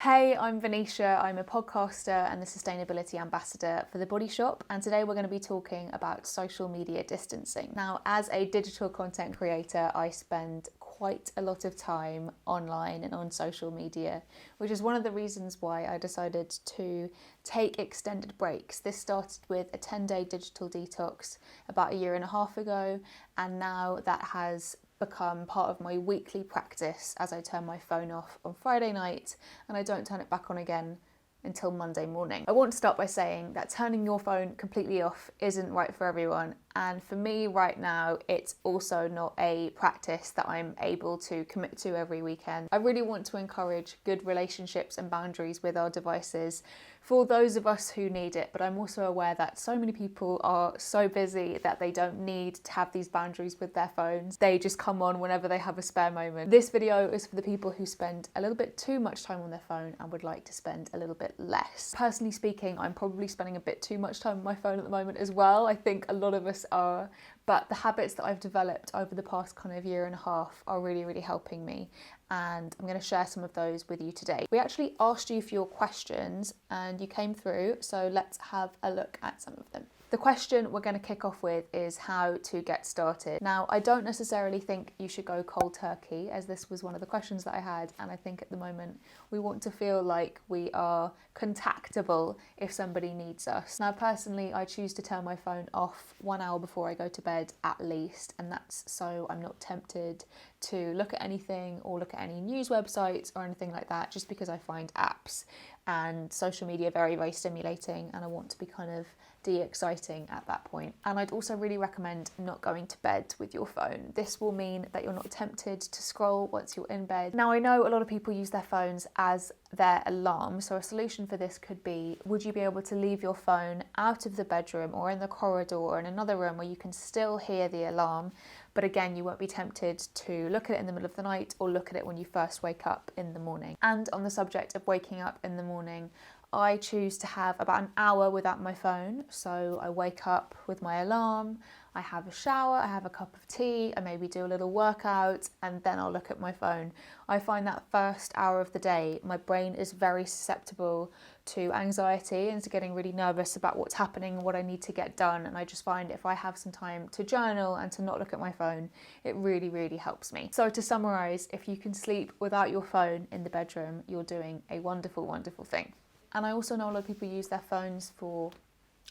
Hey, I'm Venetia. I'm a podcaster and the sustainability ambassador for The Body Shop, and today we're going to be talking about social media distancing. Now, as a digital content creator, I spend quite a lot of time online and on social media, which is one of the reasons why I decided to take extended breaks. This started with a 10-day digital detox about a year and a half ago, and now that has become part of my weekly practice as I turn my phone off on Friday night and I don't turn it back on again until Monday morning. I want to start by saying that turning your phone completely off isn't right for everyone, and for me right now it's also not a practice that I'm able to commit to every weekend. I really want to encourage good relationships and boundaries with our devices for those of us who need it, but I'm also aware that so many people are so busy that they don't need to have these boundaries with their phones. They just come on whenever they have a spare moment. This video is for the people who spend a little bit too much time on their phone and would like to spend a little bit less. Personally speaking, I'm probably spending a bit too much time on my phone at the moment as well. I think a lot of us are, but the habits that I've developed over the past kind of year and a half are really helping me, and I'm going to share some of those with you today. We actually asked you for your questions and you came through, so let's have a look at some of them. The question we're going to kick off with is how to get started. Now, I don't necessarily think you should go cold turkey, as this was one of the questions that I had, and I think at the moment we want to feel like we are contactable if somebody needs us. Now, personally, I choose to turn my phone off 1 hour before I go to bed at least, and that's so I'm not tempted to look at anything or look at any news websites or anything like that, just because I find apps and social media very stimulating, and I want to be kind of de-exciting at that point. And I'd also really recommend not going to bed with your phone. This will mean that you're not tempted to scroll once you're in bed. Now, I know a lot of people use their phones as their alarm, so a solution for this could be, would you be able to leave your phone out of the bedroom or in the corridor or in another room where you can still hear the alarm, but again, you won't be tempted to look at it in the middle of the night or look at it when you first wake up in the morning. And on the subject of waking up in the morning, I choose to have about an hour without my phone. So I wake up with my alarm, I have a shower, I have a cup of tea, I maybe do a little workout, and then I'll look at my phone. I find that first hour of the day, my brain is very susceptible to anxiety and to getting really nervous about what's happening and what I need to get done. And I just find if I have some time to journal and to not look at my phone, it really helps me. So to summarize, if you can sleep without your phone in the bedroom, you're doing a wonderful thing. And I also know a lot of people use their phones for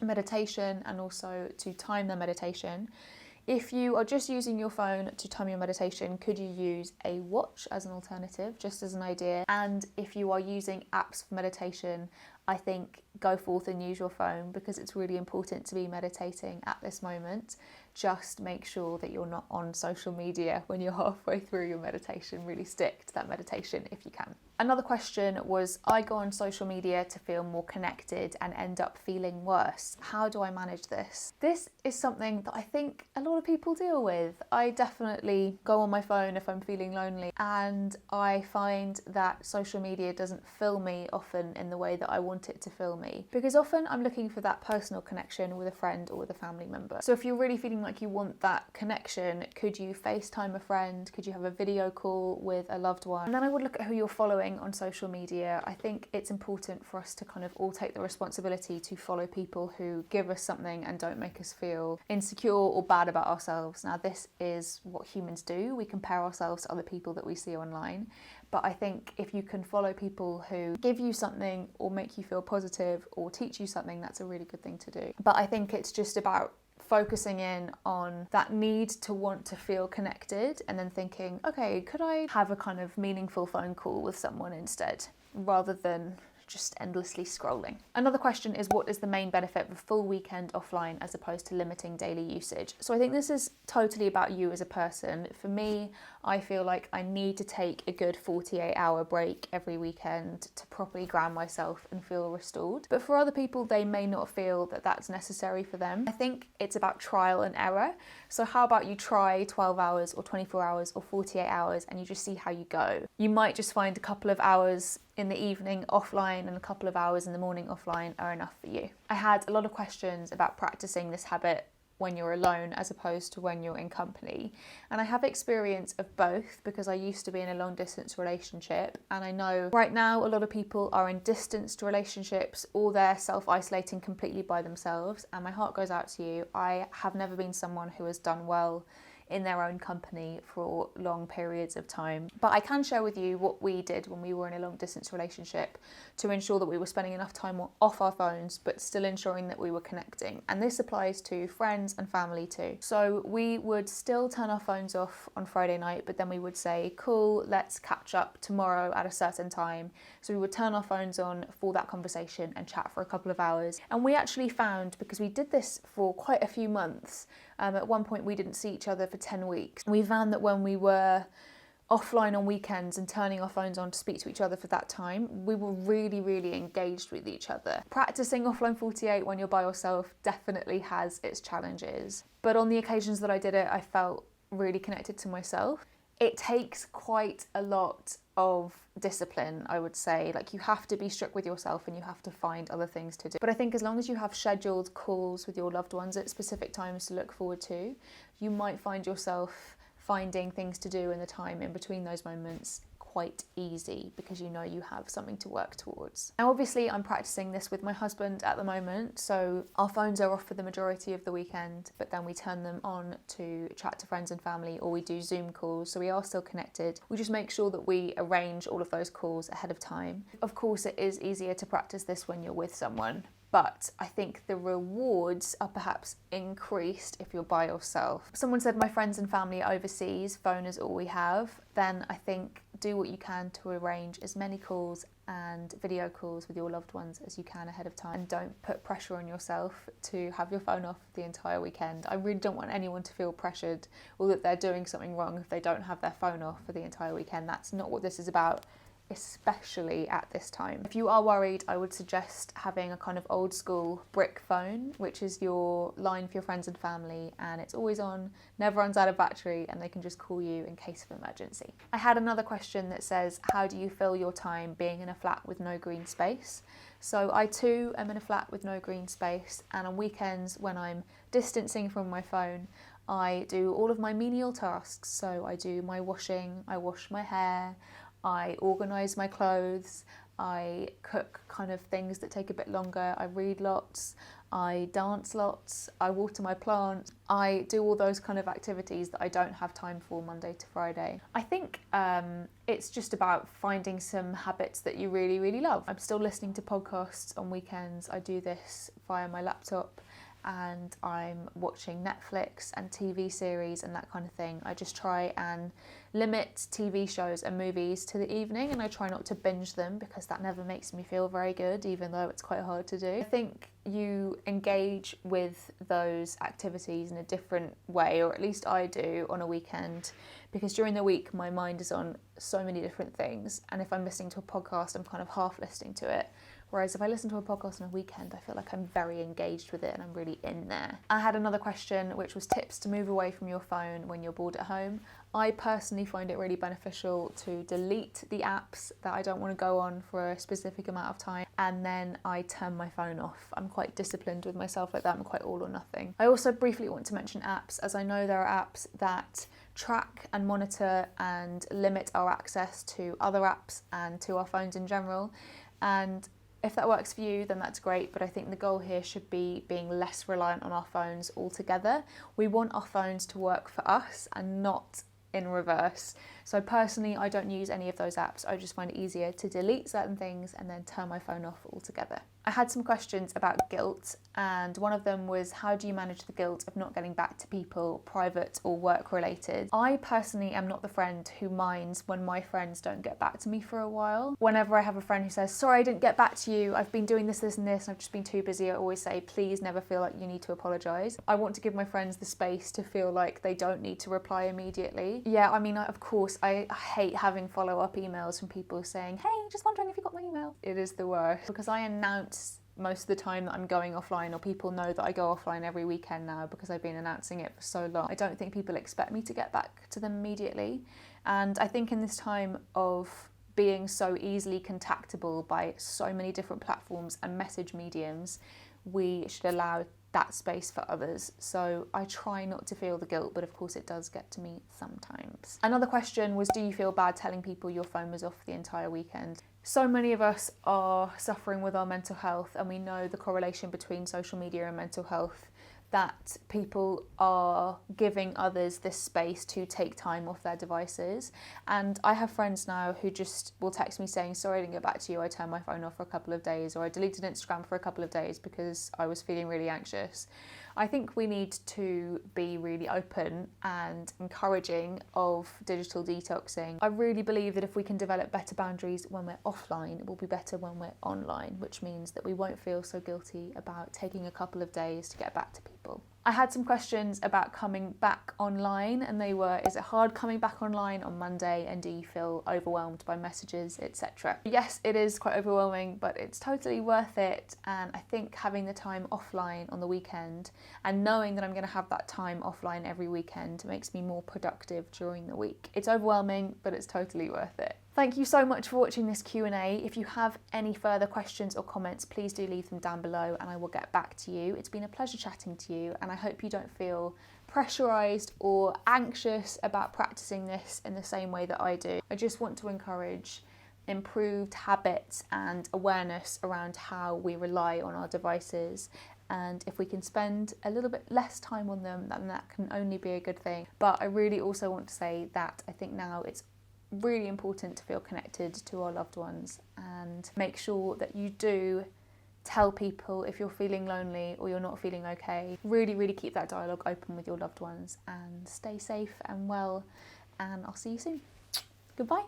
meditation and also to time their meditation. If you are just using your phone to time your meditation, could you use a watch as an alternative, just as an idea? And if you are using apps for meditation, I think go forth and use your phone, because it's really important to be meditating at this moment. Just make sure that you're not on social media when you're halfway through your meditation. Really stick to that meditation if you can. Another question was, I go on social media to feel more connected and end up feeling worse. How do I manage this? This is something that I think a lot of people deal with. I definitely go on my phone if I'm feeling lonely, and I find that social media doesn't fill me often in the way that I want it to fill me, because often I'm looking for that personal connection with a friend or with a family member. So if you're really feeling like you want that connection, could you FaceTime a friend? Could you have a video call with a loved one? And then I would look at who you're following on social media. I think it's important for us to kind of all take the responsibility to follow people who give us something and don't make us feel insecure or bad about ourselves. Now, this is what humans do. We compare ourselves to other people that we see online. But I think if you can follow people who give you something or make you feel positive or teach you something, that's a really good thing to do. But I think it's just about focusing in on that need to want to feel connected, and then thinking, okay, could I have a kind of meaningful phone call with someone instead, rather than just endlessly scrolling. Another question is, what is the main benefit of a full weekend offline as opposed to limiting daily usage? So I think this is totally about you as a person. For me, I feel like I need to take a good 48-hour break every weekend to properly ground myself and feel restored. But for other people, they may not feel that that's necessary for them. I think it's about trial and error. So how about you try 12 hours or 24 hours or 48 hours and you just see how you go. You might just find a couple of hours in the evening offline and a couple of hours in the morning offline are enough for you. I had a lot of questions about practicing this habit when you're alone as opposed to when you're in company. And I have experience of both because I used to be in a long distance relationship, and I know right now a lot of people are in distanced relationships or they're self-isolating completely by themselves, and my heart goes out to you. I have never been someone who has done well in their own company for long periods of time. But I can share with you what we did when we were in a long distance relationship to ensure that we were spending enough time off our phones but still ensuring that we were connecting. And this applies to friends and family too. So we would still turn our phones off on Friday night, but then we would say, cool, let's catch up tomorrow at a certain time. So we would turn our phones on for that conversation and chat for a couple of hours. And we actually found, because we did this for quite a few months, at one point we didn't see each other for 10 weeks. We found that when we were offline on weekends and turning our phones on to speak to each other for that time, we were really, really engaged with each other. Practicing offline 48 when you're by yourself definitely has its challenges. But on the occasions that I did it, I felt really connected to myself. It takes quite a lot of discipline, I would say. Like, you have to be strict with yourself and you have to find other things to do. But I think as long as you have scheduled calls with your loved ones at specific times to look forward to, you might find yourself finding things to do in the time in between those moments quite easy because you know you have something to work towards. Now obviously I'm practicing this with my husband at the moment, so our phones are off for the majority of the weekend, but then we turn them on to chat to friends and family, or we do Zoom calls, so we are still connected. We just make sure that we arrange all of those calls ahead of time. Of course it is easier to practice this when you're with someone, but I think the rewards are perhaps increased if you're by yourself. Someone said, my friends and family are overseas, phone is all we have. Then I think do what you can to arrange as many calls and video calls with your loved ones as you can ahead of time, and don't put pressure on yourself to have your phone off the entire weekend. I really don't want anyone to feel pressured or that they're doing something wrong if they don't have their phone off for the entire weekend. That's not what this is about, especially at this time. If you are worried, I would suggest having a kind of old school brick phone, which is your line for your friends and family, and it's always on, never runs out of battery, and they can just call you in case of emergency. I had another question that says, how do you fill your time being in a flat with no green space? So I too am in a flat with no green space, and on weekends when I'm distancing from my phone, I do all of my menial tasks. So I do my washing, I wash my hair, I organise my clothes, I cook kind of things that take a bit longer, I read lots, I dance lots, I water my plants, I do all those kind of activities that I don't have time for Monday to Friday. I think it's just about finding some habits that you really, really love. I'm still listening to podcasts on weekends. I do this via my laptop, and I'm watching Netflix and TV series and that kind of thing. I just try and limit TV shows and movies to the evening, and I try not to binge them because that never makes me feel very good, even though it's quite hard to do. I think you engage with those activities in a different way, or at least I do on a weekend, because during the week my mind is on so many different things, and if I'm listening to a podcast, I'm kind of half listening to it. Whereas if I listen to a podcast on a weekend, I feel like I'm very engaged with it and I'm really in there. I had another question, which was tips to move away from your phone when you're bored at home. I personally find it really beneficial to delete the apps that I don't want to go on for a specific amount of time, and then I turn my phone off. I'm quite disciplined with myself like that. I'm quite all or nothing. I also briefly want to mention apps, as I know there are apps that track and monitor and limit our access to other apps and to our phones in general. And if that works for you, then that's great, but I think the goal here should be being less reliant on our phones altogether. We want our phones to work for us and not in reverse. So personally, I don't use any of those apps. I just find it easier to delete certain things and then turn my phone off altogether. I had some questions about guilt, and one of them was, how do you manage the guilt of not getting back to people, private or work related? I personally am not the friend who minds when my friends don't get back to me for a while. Whenever I have a friend who says, sorry, I didn't get back to you, I've been doing this, and this, and I've just been too busy, I always say, please never feel like you need to apologise. I want to give my friends the space to feel like they don't need to reply immediately. Yeah, I mean, of course, I hate having follow-up emails from people saying, hey, just wondering if you got my email. It is the worst, because I announce most of the time that I'm going offline, or people know that I go offline every weekend now because I've been announcing it for so long. I don't think people expect me to get back to them immediately, and I think in this time of being so easily contactable by so many different platforms and message mediums, we should allow that space for others. So I try not to feel the guilt, but of course it does get to me sometimes. Another question was, do you feel bad telling people your phone was off the entire weekend? So many of us are suffering with our mental health, and we know the correlation between social media and mental health, that people are giving others this space to take time off their devices. And I have friends now who just will text me saying, sorry I didn't get back to you, I turned my phone off for a couple of days, or I deleted Instagram for a couple of days because I was feeling really anxious. I think we need to be really open and encouraging of digital detoxing. I really believe that if we can develop better boundaries when we're offline, it will be better when we're online, which means that we won't feel so guilty about taking a couple of days to get back to people. I had some questions about coming back online, and they were, is it hard coming back online on Monday, and do you feel overwhelmed by messages, etc.? Yes, it is quite overwhelming, but it's totally worth it. And I think having the time offline on the weekend and knowing that I'm going to have that time offline every weekend makes me more productive during the week. It's overwhelming, but it's totally worth it. Thank you so much for watching this Q&A. If you have any further questions or comments, please do leave them down below and I will get back to you. It's been a pleasure chatting to you, and I hope you don't feel pressurised or anxious about practicing this in the same way that I do. I just want to encourage improved habits and awareness around how we rely on our devices. And if we can spend a little bit less time on them, then that can only be a good thing. But I really also want to say that I think now it's really important to feel connected to our loved ones, and make sure that you do tell people if you're feeling lonely or you're not feeling okay. Really keep that dialogue open with your loved ones, and stay safe and well, and I'll see you soon. Goodbye.